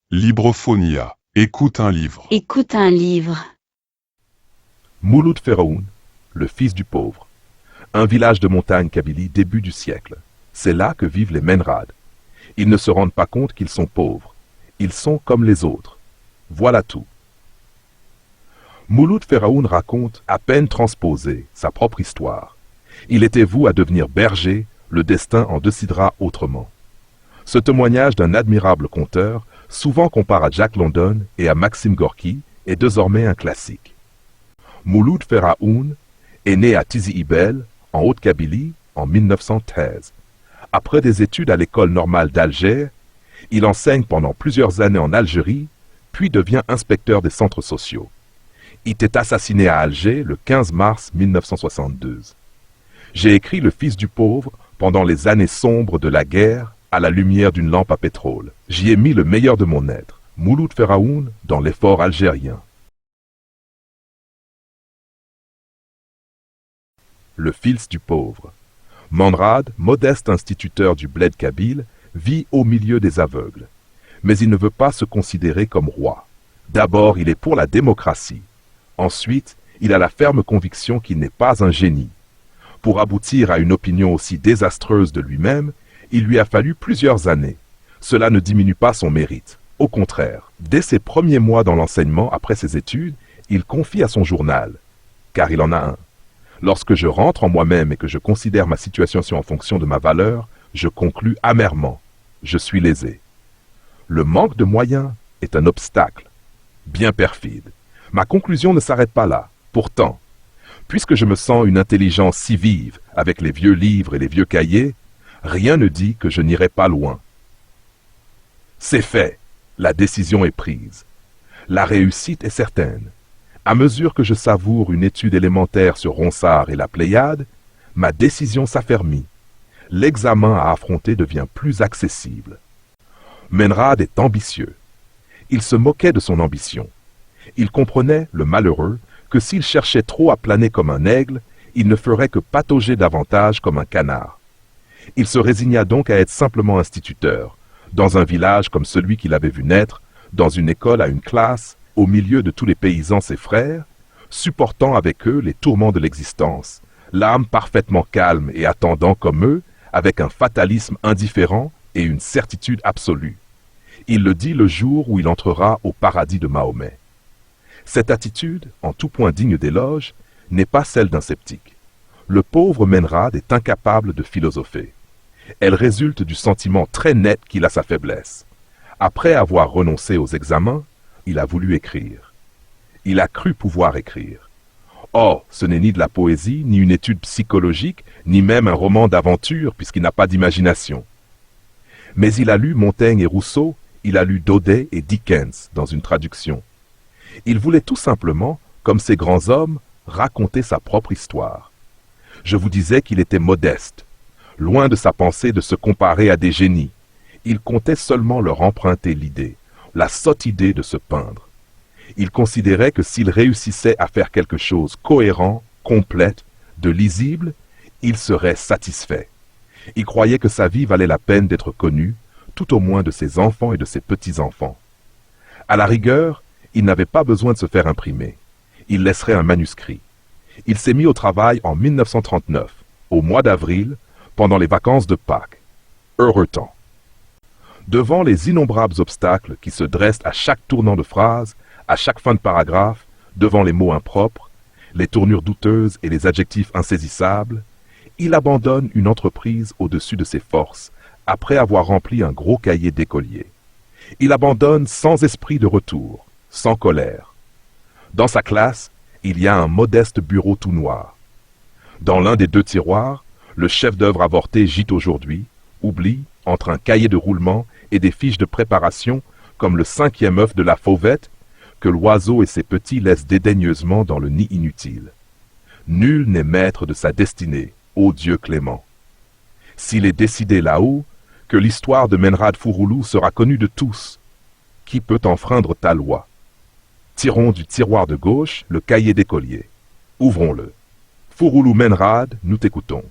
Librephonia. Écoute un livre. Écoute un livre. Mouloud Féraoun, le fils du pauvre. Un village de montagne Kabylie début du siècle. C'est là que vivent les Menrad. Ils ne se rendent pas compte qu'ils sont pauvres. Ils sont comme les autres. Voilà tout. Mouloud Féraoun raconte, à peine transposé, sa propre histoire. Il était voué à devenir berger, le destin en décidera autrement. Ce témoignage d'un admirable conteur, souvent comparé à Jack London et à Maxime Gorky, est désormais un classique. Mouloud Féraoun est né à Tizi Ibel, en Haute-Kabylie, en 1913. Après des études à l'école normale d'Alger, il enseigne pendant plusieurs années en Algérie, puis devient inspecteur des centres sociaux. Il est assassiné à Alger le 15 mars 1972. J'ai écrit Le fils du pauvre pendant les années sombres de la guerre, à la lumière d'une lampe à pétrole. J'y ai mis le meilleur de mon être, Mouloud Féraoun, dans l'effort algérien. Le fils du pauvre. Menrad, modeste instituteur du bled kabyle, vit au milieu des aveugles. Mais il ne veut pas se considérer comme roi. D'abord, il est pour la démocratie. Ensuite, il a la ferme conviction qu'il n'est pas un génie. Pour aboutir à une opinion aussi désastreuse de lui-même, il lui a fallu plusieurs années. Cela ne diminue pas son mérite. Au contraire, dès ses premiers mois dans l'enseignement après ses études, il confie à son journal, car il en a un. Lorsque je rentre en moi-même et que je considère ma situation en fonction de ma valeur, je conclus amèrement, je suis lésé. Le manque de moyens est un obstacle, bien perfide. Ma conclusion ne s'arrête pas là. Pourtant, puisque je me sens une intelligence si vive avec les vieux livres et les vieux cahiers, rien ne dit que je n'irai pas loin. C'est fait, la décision est prise. La réussite est certaine. À mesure que je savoure une étude élémentaire sur Ronsard et la Pléiade, ma décision s'affermit. L'examen à affronter devient plus accessible. Menrad est ambitieux. Il se moquait de son ambition. Il comprenait, le malheureux, que s'il cherchait trop à planer comme un aigle, il ne ferait que patauger davantage comme un canard. Il se résigna donc à être simplement instituteur, dans un village comme celui qu'il avait vu naître, dans une école à une classe, au milieu de tous les paysans ses frères, supportant avec eux les tourments de l'existence, l'âme parfaitement calme et attendant comme eux, avec un fatalisme indifférent et une certitude absolue. Il le dit le jour où il entrera au paradis de Mahomet. Cette attitude, en tout point digne d'éloge, n'est pas celle d'un sceptique. Le pauvre Menrad est incapable de philosopher. Elle résulte du sentiment très net qu'il a sa faiblesse. Après avoir renoncé aux examens, il a voulu écrire. Il a cru pouvoir écrire. Or, ce n'est ni de la poésie, ni une étude psychologique, ni même un roman d'aventure, puisqu'il n'a pas d'imagination. Mais il a lu Montaigne et Rousseau, il a lu Daudet et Dickens dans une traduction. Il voulait tout simplement, comme ces grands hommes, raconter sa propre histoire. Je vous disais qu'il était modeste. Loin de sa pensée de se comparer à des génies, il comptait seulement leur emprunter l'idée, la sotte idée de se peindre. Il considérait que s'il réussissait à faire quelque chose cohérent, complète, de lisible, il serait satisfait. Il croyait que sa vie valait la peine d'être connue, tout au moins de ses enfants et de ses petits-enfants. À la rigueur, il n'avait pas besoin de se faire imprimer. Il laisserait un manuscrit. Il s'est mis au travail en 1939, au mois d'avril, pendant les vacances de Pâques. Heureux temps. Devant les innombrables obstacles qui se dressent à chaque tournant de phrase, à chaque fin de paragraphe, devant les mots impropres, les tournures douteuses et les adjectifs insaisissables, il abandonne une entreprise au-dessus de ses forces, après avoir rempli un gros cahier d'écolier. Il abandonne sans esprit de retour, sans colère. Dans sa classe, il y a un modeste bureau tout noir. Dans l'un des deux tiroirs, le chef-d'œuvre avorté gît aujourd'hui, oublie, entre un cahier de roulement et des fiches de préparation, comme le 5e œuf de la fauvette, que l'oiseau et ses petits laissent dédaigneusement dans le nid inutile. Nul n'est maître de sa destinée, ô Dieu clément. S'il est décidé là-haut, que l'histoire de Menrad Fouroulou sera connue de tous, qui peut enfreindre ta loi? Tirons du tiroir de gauche le cahier d'écolier. Ouvrons-le. Fouroulou Menrad, nous t'écoutons.